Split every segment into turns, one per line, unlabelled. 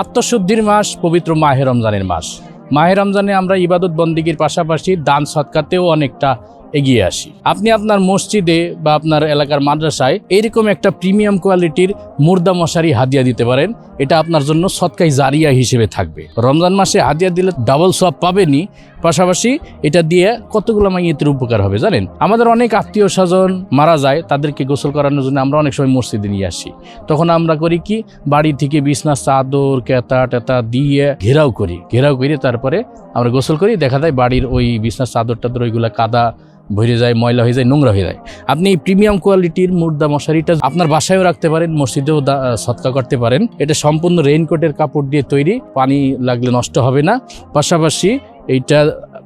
আত্মশুদ্ধির মাস, পবিত্র মাহে রমজানের মাস। মাহে রমজানে আমরা ইবাদত বন্দিগির পাশাপাশি দান সৎকাতেও অনেকটা এগিয়ে আসি। আপনি আপনার মসজিদে বা আপনার এলাকার মাদ্রাসায় এইরকম একটা প্রিমিয়াম কোয়ালিটির মুর্দা মশারি হাদিয়া দিতে পারেন। এটা আপনার জন্য সদকায়ে জারিয়া হিসেবে থাকবে। রমজান মাসে হাদিয়া দিলে ডাবল সওয়াব পাবেনই, পাশাপাশি এটা দিয়ে কতগুলো মাইয়িতের উপকার হবে জানেন। আমাদের অনেক আত্মীয় স্বজন মারা যায়, তাদেরকে গোসল করানোর জন্য আমরা অনেক সময় মসজিদে নিয়ে আসি। তখন আমরা করি কি, বাড়ি থেকে বিছনা চাদর কেতা টেতা দিয়ে ঘেরাও করে তারপরে আমরা গোসল করি। দেখা যায় বাড়ির ওই বিছনা চাদর টাদর ওইগুলা কাদা ভরে যায়, ময়লা হয়ে যায়, নোংরা হয়ে যায়। আপনি এই প্রিমিয়াম কোয়ালিটির মুর্দা মশারিটা আপনার বাসায়ও রাখতে পারেন, মসজিদেও সদকা করতে পারেন। এটা সম্পূর্ণ রেইনকোটের কাপড় দিয়ে তৈরি, পানি লাগলে নষ্ট হবে না, পাশাপাশি এইটা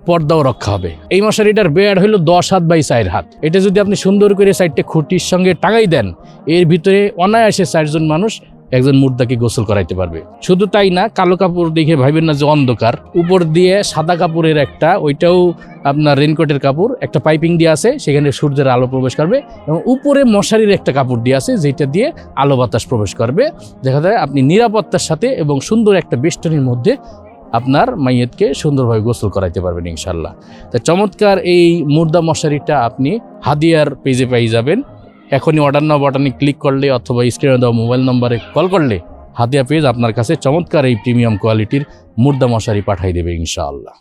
পর্দাও রক্ষা হবে। এই মশারিটার বেয়ার হলো 10 হাত বাই 4 হাত। এটা যদি আপনি সুন্দর করে সাইডটা খুঁটির সঙ্গে টাঙাই দেন, এর ভিতরে অনায়াসে 4 জন মানুষ একজন মুর্দাকে গোসল করাইতে পারবে। শুধু তাই না, কালো কাপড় দেখে ভাইবেন না যে অন্ধকার, উপর দিয়ে সাদা কাপড়ের একটা, ওইটাও আপনার রেইনকোটের কাপড়, একটা পাইপিং দিয়ে আছে, সেখানে সূর্যের আলো প্রবেশ করবে, এবং উপরে মশারির একটা কাপড় দিয়ে আছে যেটা দিয়ে আলো বাতাস প্রবেশ করবে। দেখা যায় আপনি নিরাপত্তার সাথে এবং সুন্দর একটা বেষ্টনীর মধ্যে আপনার মাইয়েতকে সুন্দরভাবে গোসল করাইতে পারবেন ইনশাল্লাহ। তাই চমৎকার এই মুর্দা মশারিটা আপনি হাদিয়ার পেজে পেয়ে যাবেন। এখনই অর্ডার নাও বাটনে ক্লিক করলে অথবা স্ক্রিনে দেওয়া মোবাইল নম্বরে কল করলে হাদিয়া পেজ আপনার কাছে চমৎকার এই প্রিমিয়াম কোয়ালিটির মুর্দা মশারি পাঠাই দেবে ইনশাআল্লাহ।